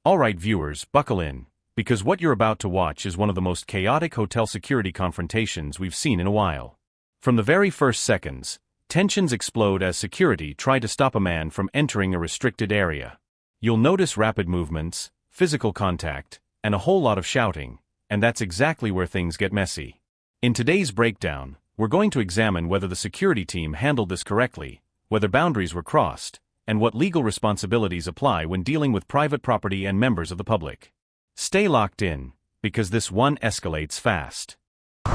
Alright viewers, buckle in, because what you're about to watch is one of the most chaotic hotel security confrontations we've seen in a while. From the very first seconds, tensions explode as security try to stop a man from entering a restricted area. You'll notice rapid movements, physical contact, and a whole lot of shouting, and that's exactly where things get messy. In today's breakdown, we're going to examine whether the security team handled this correctly, whether boundaries were crossed, and what legal responsibilities apply when dealing with private property and members of the public. Stay locked in, because this one escalates fast. Oh,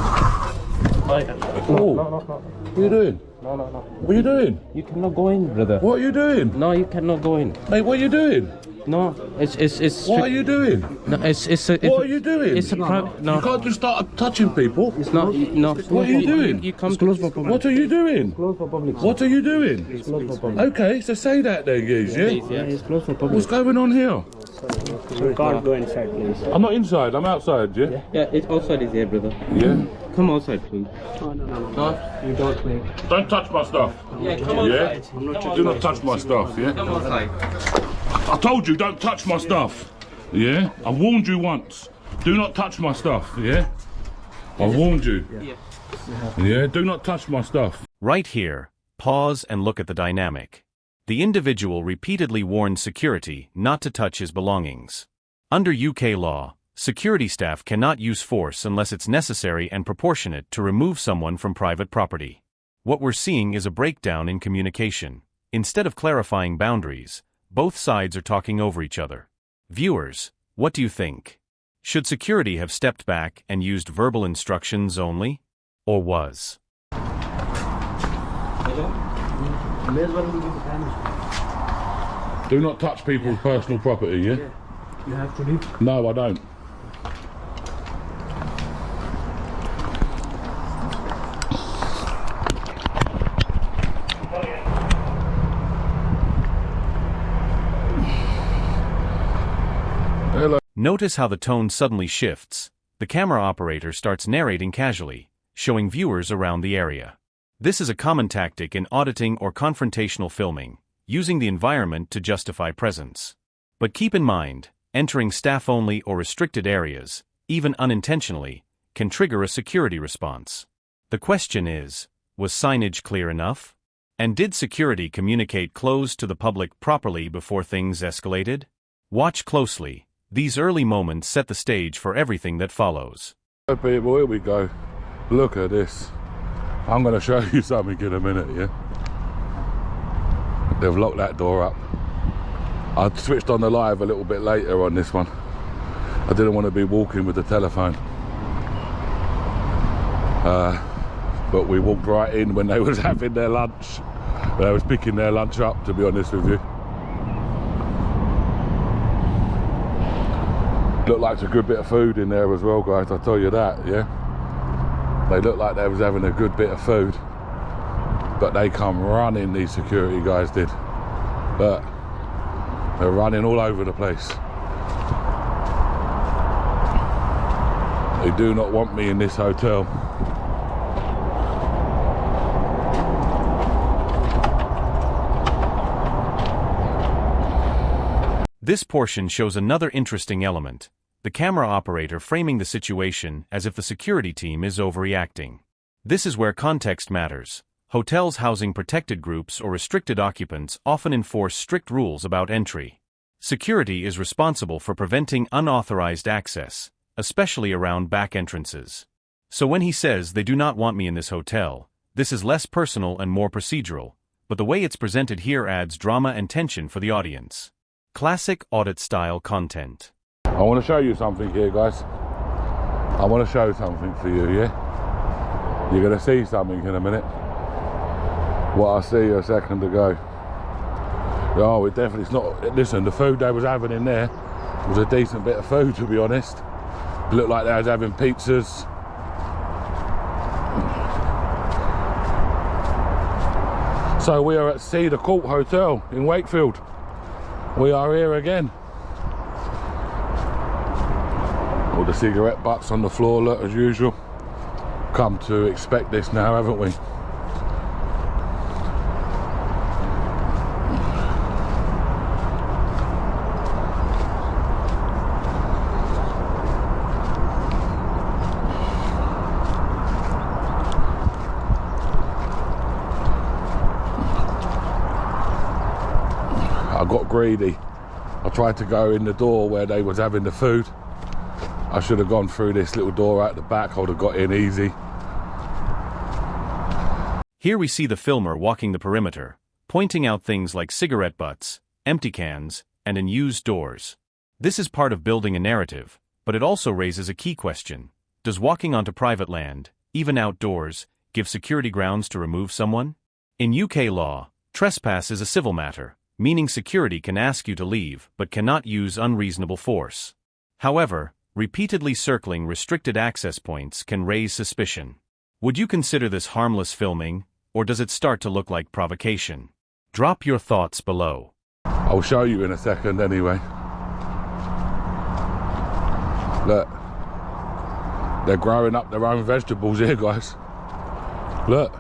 what are you doing? No. What are you doing? You cannot go in, brother. What are you doing? No, you cannot go in. Mate, what are you doing? No, it's. What are you doing? No, what are you doing? It's a private. No. You can't just start touching people. It's not. No. What are you doing? You come close for public. What are you doing? Close for public. What are you doing? It's close for public. Okay, so say that then, guys, yeah? Yeah, it's close for public. What's going on here? You can't go inside, please. I'm not inside, I'm outside, yeah? Yeah, it's outside is here, brother. Yeah? Come outside, please. No. You don't, mate. Don't touch my stuff. Yeah, come outside. Yeah? Do not touch my stuff, yeah? Come outside. I told you, don't touch my stuff. Yeah? I warned you once. Do not touch my stuff, yeah? I warned you. Yeah, do not touch my stuff. Right here, pause and look at the dynamic. The individual repeatedly warned security not to touch his belongings. Under UK law, security staff cannot use force unless it's necessary and proportionate to remove someone from private property. What we're seeing is a breakdown in communication. Instead of clarifying boundaries, both sides are talking over each other. Viewers, what do you think? Should security have stepped back and used verbal instructions only? Or was? Do not touch people's personal property, yeah? You have to leave. No, I don't. Hello. Notice how the tone suddenly shifts. The camera operator starts narrating casually, showing viewers around the area. This is a common tactic in auditing or confrontational filming, using the environment to justify presence. But keep in mind, entering staff-only or restricted areas, even unintentionally, can trigger a security response. The question is, was signage clear enough? And did security communicate close to the public properly before things escalated? Watch closely. These early moments set the stage for everything that follows. People, here we go. Look at this. I'm going to show you something in a minute, yeah? They've locked that door up. I switched on the live a little bit later on this one. I didn't want to be walking with the telephone. But we walked right in when they was having their lunch. They was picking their lunch up, to be honest with you. Looked like a good bit of food in there as well, guys, I'll tell you that, yeah? They looked like they was having a good bit of food. But they come running, these security guys did. But they're running all over the place. They do not want me in this hotel. This portion shows another interesting element, the camera operator framing the situation as if the security team is overreacting. This is where context matters. Hotels housing protected groups or restricted occupants often enforce strict rules about entry. Security is responsible for preventing unauthorized access, especially around back entrances. So when he says they do not want me in this hotel, this is less personal and more procedural, but the way it's presented here adds drama and tension for the audience. Classic audit-style content. I want to show you something here, guys. I want to show something for you, yeah? You're going to see something in a minute. What I see a second ago. Oh, it definitely, it's not, listen, the food they was having in there was a decent bit of food, to be honest. It looked like they was having pizzas. So we are at Cedar Court Hotel in Wakefield. We are here again. All the cigarette butts on the floor, look, as usual. Come to expect this now, haven't we? greedy. I tried to go in the door where they was having the food. I should have gone through this little door out the back. I would have got in easy. Here we see the filmer walking the perimeter, pointing out things like cigarette butts, empty cans, and unused doors. This is part of building a narrative, but it also raises a key question. Does walking onto private land, even outdoors, give security grounds to remove someone? In UK law, trespass is a civil matter, meaning security can ask you to leave but cannot use unreasonable force. However, repeatedly circling restricted access points can raise suspicion. Would you consider this harmless filming, or does it start to look like provocation? Drop your thoughts below. I'll show you in a second anyway. Look. They're growing up their own vegetables here, guys. Look.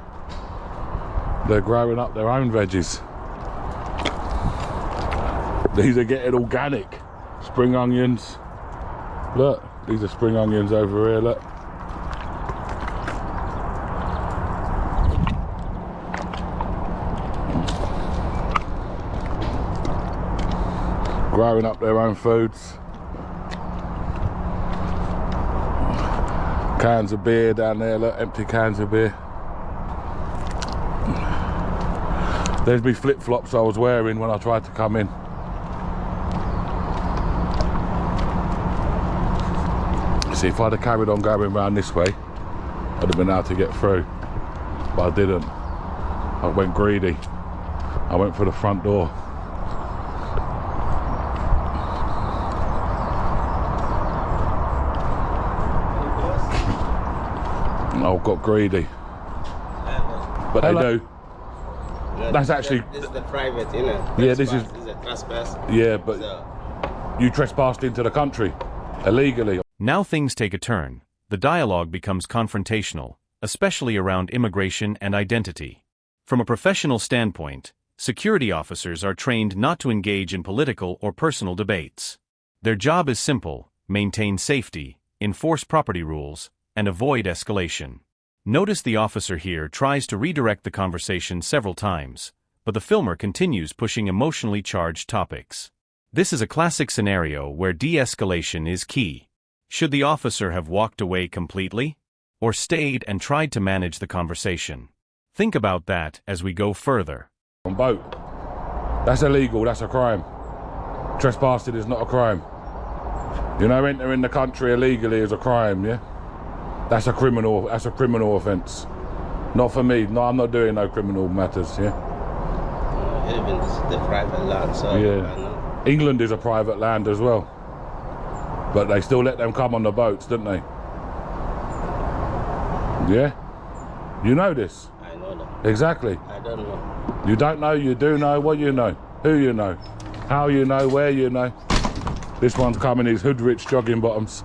They're growing up their own veggies. These are getting organic. Spring onions. Look, these are spring onions over here, look. Growing up their own foods. Cans of beer down there, look, empty cans of beer. There's me flip-flops I was wearing when I tried to come in. See, if I'd have carried on going around this way, I'd have been able to get through. But I didn't. I went greedy. I went for the front door. I got greedy. But they do. That's actually... This is the private, you know. Yeah, this is a trespass. Yeah, but you trespassed into the country illegally. Now things take a turn. The dialogue becomes confrontational, especially around immigration and identity. From a professional standpoint, security officers are trained not to engage in political or personal debates. Their job is simple: maintain safety, enforce property rules, and avoid escalation. Notice the officer here tries to redirect the conversation several times, but the filmer continues pushing emotionally charged topics. This is a classic scenario where de-escalation is key. Should the officer have walked away completely? Or stayed and tried to manage the conversation? Think about that as we go further. On boat. That's illegal, that's a crime. Trespassing is not a crime. You know, entering the country illegally is a crime, yeah? That's a criminal offence. Not for me. No, I'm not doing no criminal matters, yeah? Even the private land, so yeah. England is a private land as well. But they still let them come on the boats, don't they? Yeah? You know this? I know that. Exactly. I don't know. You don't know, you do know. What you know? Who you know? How you know? Where you know? This one's coming in his hood rich jogging bottoms.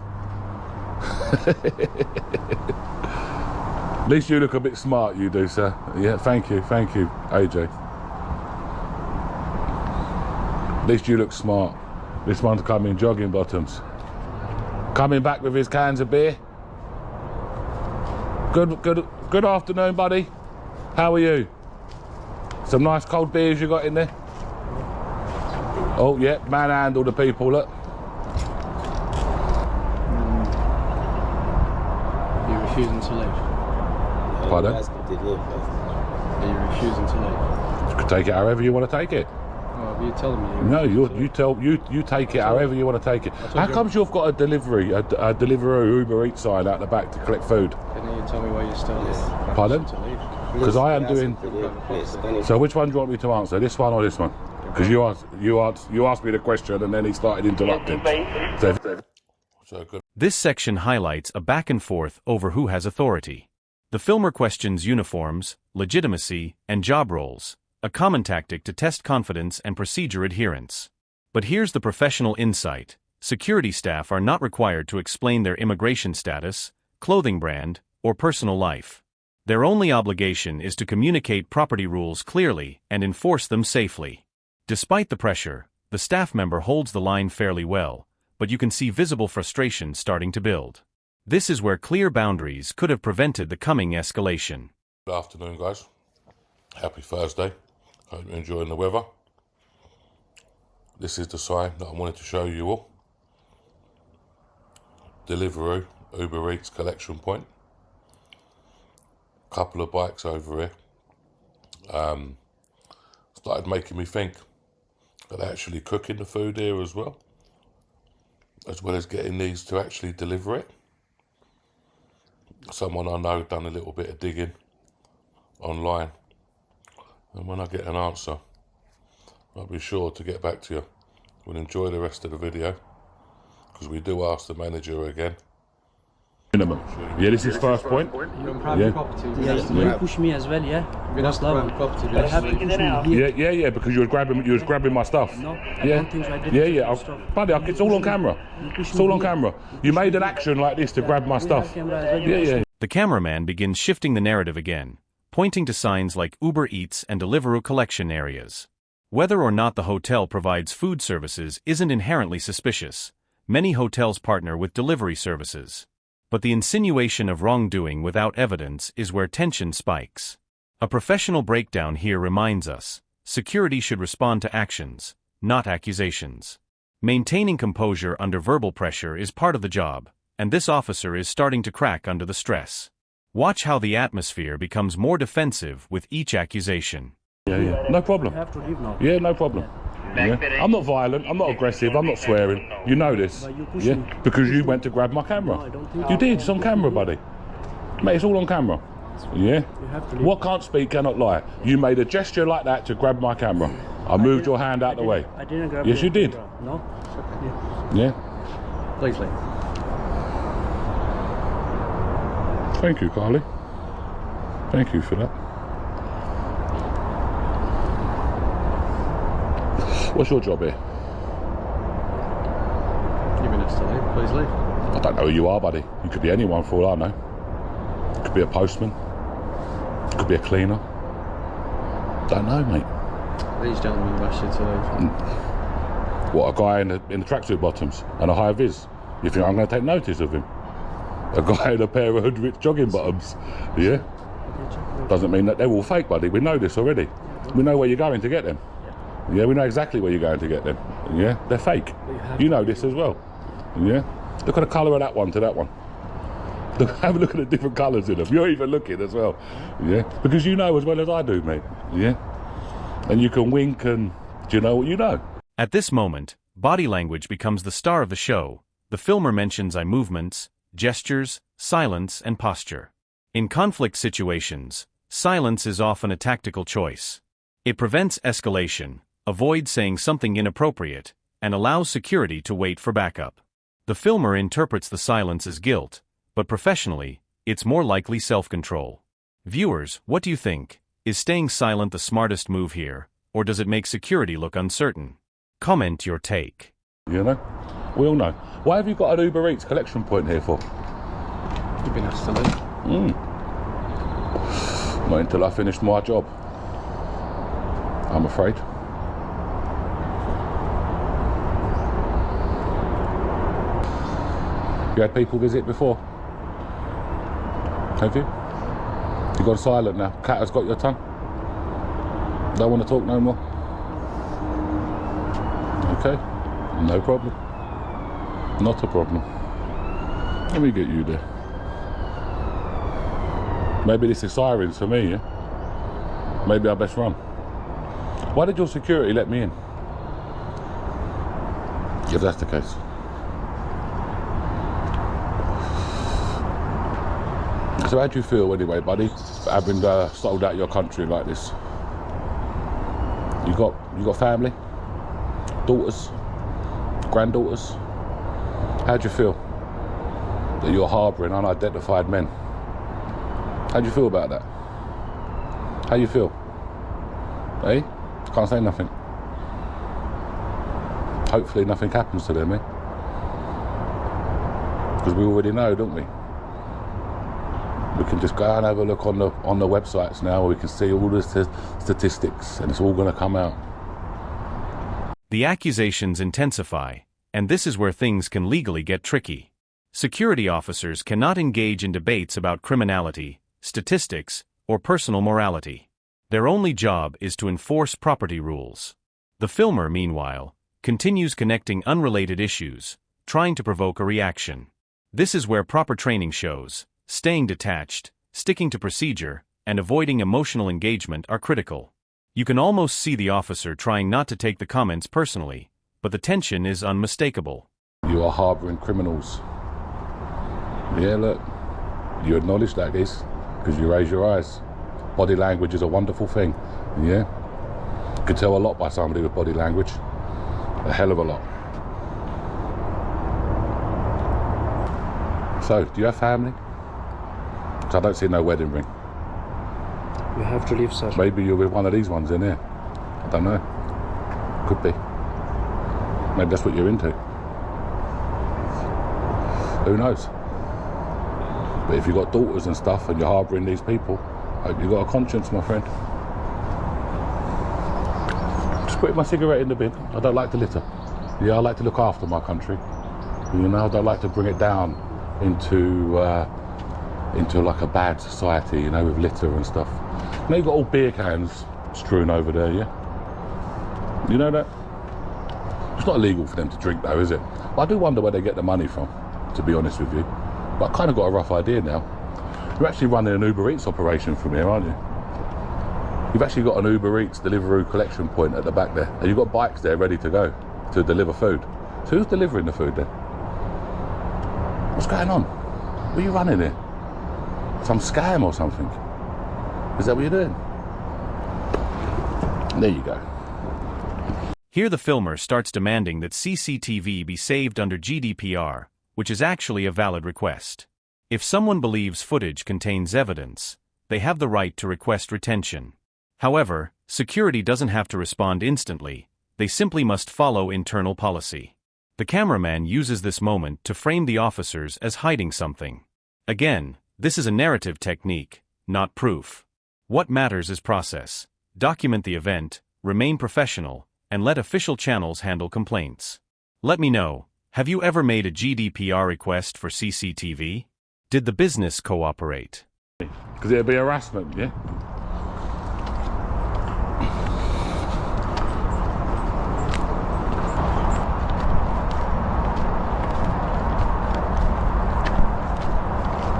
At least you look a bit smart, you do, sir. Yeah, thank you, AJ. At least you look smart. This one's coming jogging bottoms. Coming back with his cans of beer. Good afternoon, buddy. How are you? Some nice cold beers you got in there? Oh, yeah, manhandle the people, look. You're refusing to leave. Pardon? Are you refusing to leave? You can take it however you want to take it. Well, you're telling me. No, you take it however you want to take it. How comes you've got a Deliveroo Uber Eats sign out the back to collect food? Can you tell me why you're still Pardon? to leave? Because I am doing. So which one do you want me to answer? This one or this one? Because you asked me the question and then he started interrupting. So good. This section highlights a back and forth over who has authority. The filmer questions uniforms, legitimacy, and job roles, a common tactic to test confidence and procedure adherence. But here's the professional insight: security staff are not required to explain their immigration status, clothing brand, or personal life. Their only obligation is to communicate property rules clearly and enforce them safely. Despite the pressure, the staff member holds the line fairly well, but you can see visible frustration starting to build. This is where clear boundaries could have prevented the coming escalation. Good afternoon, guys. Happy Thursday. Hope you're enjoying the weather. This is the sign that I wanted to show you all. Deliveroo, Uber Eats collection point. Couple of bikes over here. Started making me think that they're actually cooking the food here as well as getting these to actually deliver it. Someone I know done a little bit of digging online, and when I get an answer, I'll be sure to get back to you. We'll enjoy the rest of the video, because we do ask the manager again. Minimum. Yeah, this is first point. You're on private property. Yeah, you push me as well, yeah? That's private property. I have to push me here. Yeah, because you was grabbing my stuff. No, I Yeah, don't think so. I didn't buddy, it's all on camera. It's all on camera. You made an action like this to grab my stuff. Yeah. The cameraman begins shifting the narrative again, pointing to signs like Uber Eats and Deliveroo collection areas. Whether or not the hotel provides food services isn't inherently suspicious. Many hotels partner with delivery services. But the insinuation of wrongdoing without evidence is where tension spikes. A professional breakdown here reminds us, security should respond to actions, not accusations. Maintaining composure under verbal pressure is part of the job, and this officer is starting to crack under the stress. Watch how the atmosphere becomes more defensive with each accusation. Yeah. No problem. You have to leave now. Yeah, no problem. Yeah. I'm not violent, I'm not aggressive, I'm not swearing. You know this. But you push Yeah, me. because you went to grab my camera. No, I don't think You did, it's on camera, buddy. Mate, it's all on camera. Yeah? You have to leave. What can't speak cannot lie. You made a gesture like that to grab my camera. I moved your hand out the way. I didn't grab Yes, your you did. camera. No? Yeah? Please leave. Thank you, Carly. Thank you for that. What's your job here? You've been asked to leave. Please leave. I don't know who you are, buddy. You could be anyone for all I know. You could be a postman. You could be a cleaner. Don't know, mate. These gentlemen have asked you to leave. What, a guy in the tracksuit bottoms and a high vis? You think I'm going to take notice of him? A guy in a pair of hood-rich jogging bottoms? Yeah? Doesn't mean that they're all fake, buddy. We know this already. We know where you're going to get them. Yeah, we know exactly where you're going to get them. Yeah? They're fake. You know this as well. Yeah? Look at the colour of that one to that one. Look, have a look at the different colours in them. You're even looking as well. Yeah? Because you know as well as I do, mate. Yeah? And you can wink and... Do you know what you know? At this moment, body language becomes the star of the show. The filmer mentions eye movements, gestures, silence, and posture. In conflict situations, silence is often a tactical choice. It prevents escalation, avoids saying something inappropriate, and allows security to wait for backup. The filmer interprets the silence as guilt, but professionally, it's more likely self-control. Viewers, what do you think? Is staying silent the smartest move here, or does it make security look uncertain? Comment your take. You know? We all know. Why have you got an Uber Eats collection point here for? You've been asked to leave. Not until I finish my job. I'm afraid. You had people visit before? Have you? You gone silent now? Cat has got your tongue? Don't want to talk no more? Okay, no problem. Not a problem. Let me get you there. Maybe this is sirens for me, yeah? Maybe I best run. Why did your security let me in? If that's the case. So how do you feel anyway, buddy, having sold out your country like this? You got family? Daughters? Granddaughters? How do you feel that you're harbouring unidentified men? How do you feel about that? How do you feel? Eh? Can't say nothing. Hopefully nothing happens to them, eh? Because we already know, don't we? We can just go and have a look on the websites now. We can see all the statistics, and it's all going to come out. The accusations intensify, and this is where things can legally get tricky. Security officers cannot engage in debates about criminality, statistics, or personal morality. Their only job is to enforce property rules. The filmer, meanwhile, continues connecting unrelated issues, trying to provoke a reaction. This is where proper training shows. Staying detached, sticking to procedure, and avoiding emotional engagement are critical. You can almost see the officer trying not to take the comments personally, but the tension is unmistakable. You are harbouring criminals. Yeah, look, you acknowledge that is, because you raise your eyes. Body language is a wonderful thing, yeah? You can tell a lot by somebody with body language. A hell of a lot. So, do you have family? Because I don't see no wedding ring. You have to leave, sir. Maybe you're with one of these ones in here. I don't know. Could be. Maybe that's what you're into. Who knows? But if you've got daughters and stuff and you're harbouring these people, I hope you've got a conscience, my friend. Just putting my cigarette in the bin. I don't like to litter. Yeah, I like to look after my country. You know, I don't like to bring it down into like a bad society, you know, with litter and stuff. You know, you've got all beer cans strewn over there, yeah? You know that? It's not illegal for them to drink though, is it? But I do wonder where they get the money from, to be honest with you. But I've kind of got a rough idea now. You're actually running an Uber Eats operation from here, aren't you? You've actually got an Uber Eats Deliveroo collection point at the back there. And you've got bikes there ready to go to deliver food. So who's delivering the food then? What's going on? What are you running here? Some scam or something? Is that what you're doing? There you go. Here the filmer starts demanding that CCTV be saved under GDPR, which is actually a valid request. If someone believes footage contains evidence, they have the right to request retention. However, security doesn't have to respond instantly, they simply must follow internal policy. The cameraman uses this moment to frame the officers as hiding something. Again, this is a narrative technique, not proof. What matters is process. Document the event, remain professional, and let official channels handle complaints. Let me know, have you ever made a GDPR request for CCTV? Did the business cooperate? Because it'd be harassment, yeah?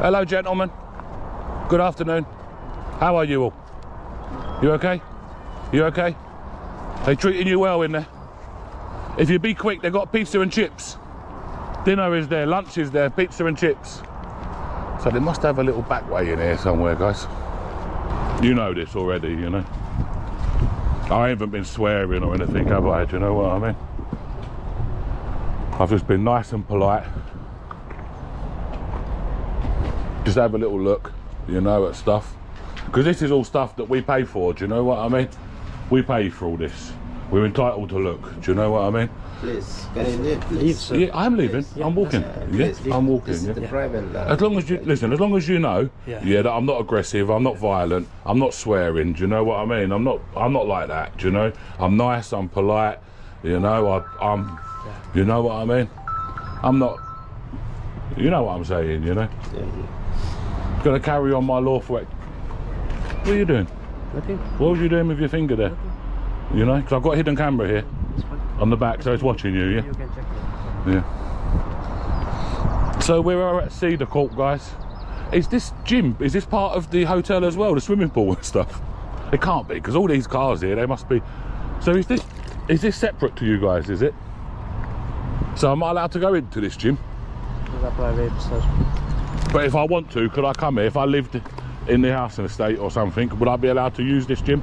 Hello, gentlemen. Good afternoon. How are you all? You okay? You okay? They treating you well in there? If you be quick, they got pizza and chips. Dinner is there, lunch is there, pizza and chips. So they must have a little back way in here somewhere, guys. You know this already, you know. I haven't been swearing or anything, have I? Do you know what I mean? I've just been nice and polite. Just have a little look, you know, at stuff. Because this is all stuff that we pay for, do you know what I mean? We pay for all this. We're entitled to look, do you know what I mean? Please, can you leave, please? Leave, sir. Yeah, I'm leaving. Yeah. I'm walking. Please, Yeah, I'm walking. This is the Yeah. private land. As long as you listen, as long as you know, Yeah. that I'm not aggressive, I'm not violent, I'm not swearing. Do you know what I mean? I'm not like that. Do you know? I'm nice, I'm polite. You know, I'm. You know what I mean? I'm not. You know what I'm saying? You know. Yeah. Gonna carry on my lawful. What are you doing? Nothing. What was you doing with your finger there? You know, because I've got a hidden camera here on the back, so it's watching you. Yeah. You can check it. Yeah. So we're at Cedar Court, guys. Is this gym? Is this part of the hotel as well? The swimming pool and stuff? It can't be, because all these cars here, they must be. So is this separate to you guys? Is it? So am I allowed to go into this gym? It's a private, sir. But if I want to, could I come here? If I lived in the housing estate or something, would I be allowed to use this gym?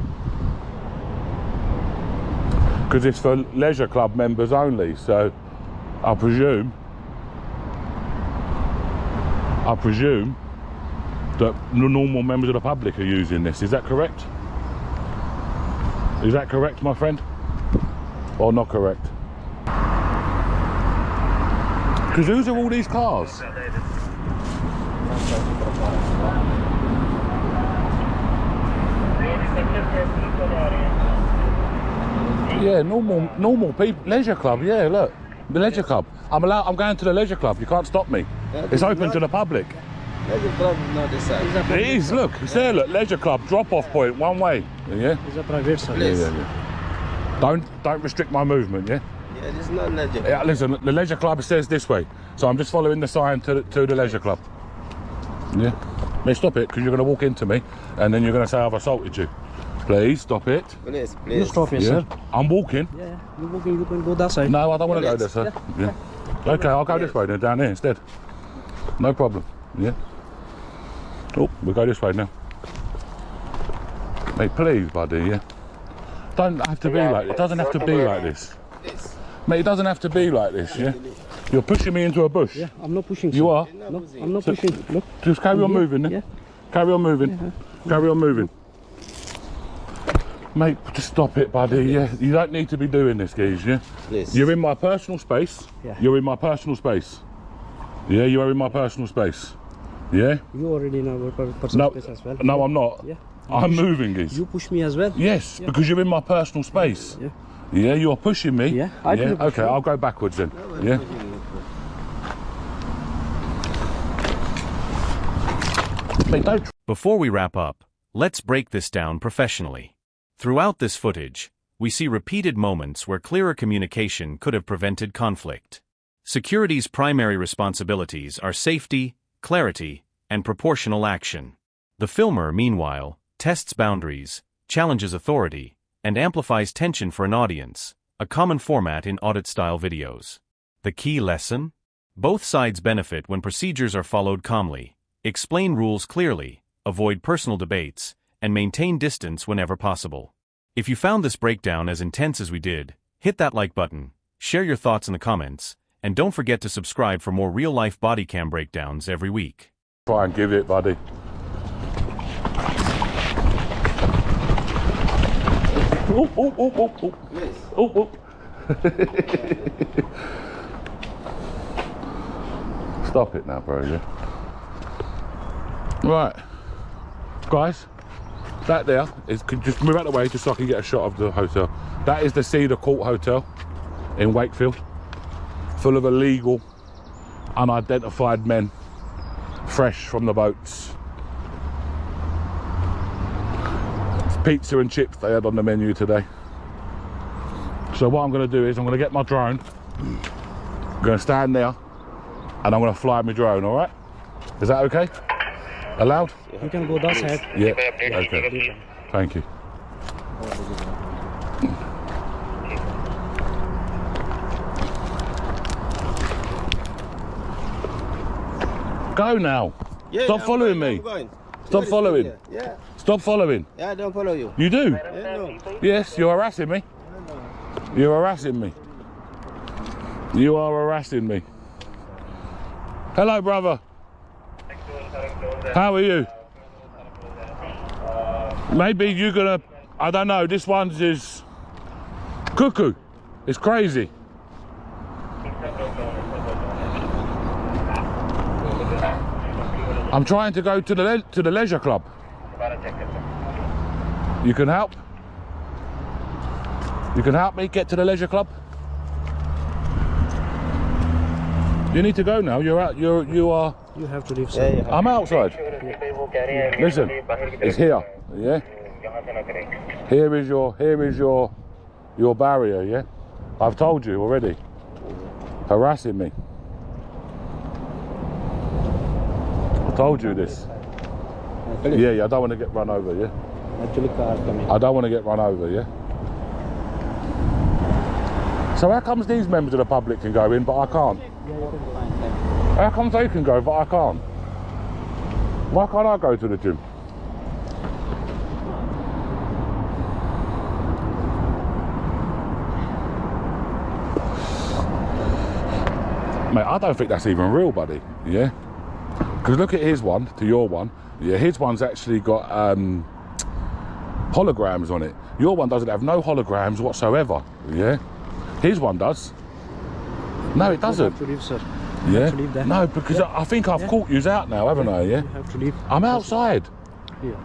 Because it's for leisure club members only, so I presume that normal members of the public are using this. Is that correct? Is that correct, my friend? Or not correct? Because whose are all these cars? Yeah, normal people, leisure club. Yeah, look, the leisure club. I'm going to the leisure club. You can't stop me. It's open to the public. Leisure club is not this side. It is. Look, it's there. Look, leisure club, drop-off point, one way. Yeah. It's a private, sir. Please. Yeah. Don't restrict my movement. Yeah. Yeah. It's not leisure. Yeah, listen, the leisure club says this way, so I'm just following the sign to the leisure club. Yeah. Mate, stop it, because you're going to walk into me, and then you're going to say I've assaulted you. Please stop it. Please, You please. stop it, Yeah. sir. I'm walking. Yeah, you're walking, you can go that side. No, I don't want to go Yes. there, sir. Yeah. Okay, I'll go this way then, down here instead. No problem. Yeah. Oh, we'll go this way now. Mate, please, buddy, yeah. Don't have to be like it. Doesn't have to be like this. Mate, it doesn't have to be like this, yeah? You're pushing me into a bush. Yeah, I'm not pushing. You sir. are? No, I'm not pushing. Look. Just carry on moving then. Yeah. Carry on moving. Carry on moving. Mate, just stop it, buddy, yeah? You don't need to be doing this, guys, yeah? Please. You're in my personal space. Yeah. You're in my personal space. Yeah, you are in my personal space. Yeah? You already in our personal No, space as well. no, I'm not. Yeah. I'm moving, guys. You push me as well. Yes, because you're in my personal space. Yeah. Yeah, you're pushing me. Yeah, I can push Okay, you. I'll go backwards then. Yeah. Mate, don't. Before we wrap up, let's break this down professionally. Throughout this footage, we see repeated moments where clearer communication could have prevented conflict. Security's primary responsibilities are safety, clarity, and proportional action. The filmer, meanwhile, tests boundaries, challenges authority, and amplifies tension for an audience, a common format in audit-style videos. The key lesson? Both sides benefit when procedures are followed calmly, explain rules clearly, avoid personal debates, and maintain distance whenever possible. If you found this breakdown as intense as we did, hit that like button, share your thoughts in the comments, and don't forget to subscribe for more real-life body cam breakdowns every week. Try and give it, buddy. Oh, oh, oh, oh, oh. Please. Oh, oh. Stop it now, bro, yeah? Right. Guys, that there is, could just move out of the way just so I can get a shot of the hotel. That is the Cedar Court Hotel in Wakefield, full of illegal, unidentified men, fresh from the boats. It's pizza and chips they had on the menu today. So what I'm going to do is I'm going to get my drone, I'm going to stand there, and I'm going to fly my drone, all right? Is that okay? Allowed? You can go that side. Yeah, okay. Thank you. Go now. Yeah, Stop I'm following going, me. I'm going. Stop Yeah, following. Yeah. Stop following. Yeah, I don't follow you. You do? Yeah, no. Yes, you're harassing me. You're harassing me. You are harassing me. Hello, brother. How are you? Maybe you're gonna, I don't know, this one's is cuckoo. It's crazy. I'm trying to go to the leisure club. You can help? You can help me get to the leisure club? You need to go now. You're out. You are. You have to leave, sir. Yeah, yeah. I'm outside. Listen, it's here. Yeah. Here is your barrier. Yeah. I've told you already. Harassing me. I told you this. Yeah, yeah. I don't want to get run over. Yeah. Actually, car coming. I don't want to get run over. Yeah. So how comes these members of the public can go in but I can't? How comes they can go but I can't? Why can't I go to the gym? Mate, I don't think that's even real, buddy, yeah? Because look at his one to your one. Yeah, his one's actually got holograms on it. Your one doesn't have no holograms whatsoever, yeah? His one does. No, it You doesn't. have to leave, sir. Yeah? have to leave there. No, because I think I've caught yous out now, haven't I, yeah? You have to leave. I'm outside. Yeah.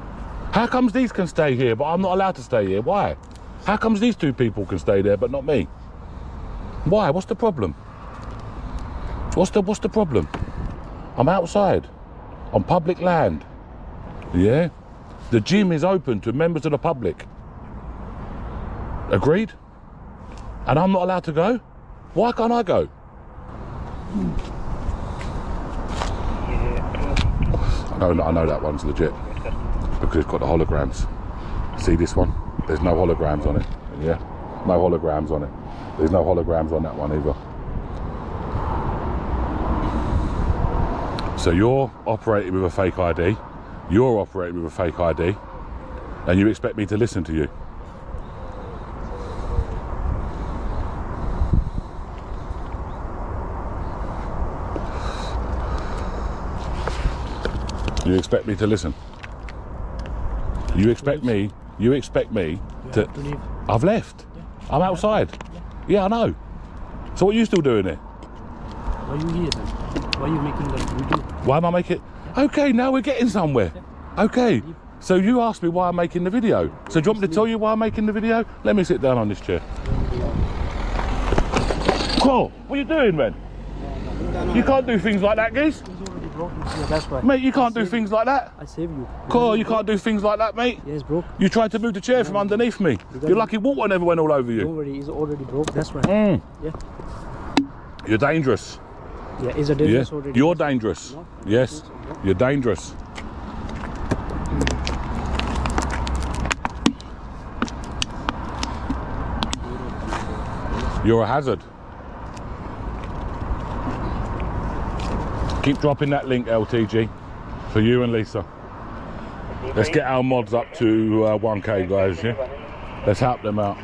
How comes these can stay here, but I'm not allowed to stay here? Why? How comes these two people can stay there, but not me? Why? What's the problem? What's the problem? I'm outside, on public land. Yeah? The gym is open to members of the public. Agreed? And I'm not allowed to go? Why can't I go? I know that one's legit because it's got the holograms. See this one? There's no holograms on it. Yeah, no holograms on it. There's no holograms on that one either. So you're operating with a fake ID. You're operating with a fake ID, and you expect me to listen to you? You expect me to listen? You expect me to leave. I've left. Yeah. I'm outside. Yeah, I know. So what are you still doing here? Why are you here then? Why are you making the video? Why am I making? Okay, now we're getting somewhere. Okay. So you asked me why I'm making the video. So do you want me to tell you why I'm making the video? Let me sit down on this chair. Cool. What are you doing, man? You can't do things like that, geese. Yeah, that's why. Mate, you can't do things like that. I save you. Cool, you can't do things like that, mate. Yes, broke. You tried to move the chair from underneath me. You're lucky water never went all over you. Don't worry, it's already broke. That's why. Yeah. You're dangerous. Yeah, it's a dangerous already. You're dangerous. No? Yes, you're dangerous. You're a hazard. Keep dropping that link, LTG, for you and Lisa. Let's get our mods up to 1K, guys, yeah? Let's help them out.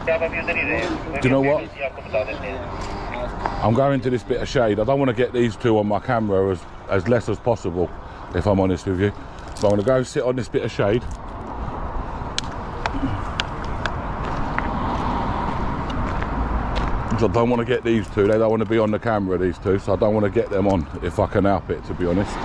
Do you know what? I'm going to this bit of shade. I don't want to get these two on my camera as less as possible, if I'm honest with you. So I'm going to go sit on this bit of shade. I don't want to get these two, they don't want to be on the camera, these two, so I don't want to get them on if I can help it, to be honest.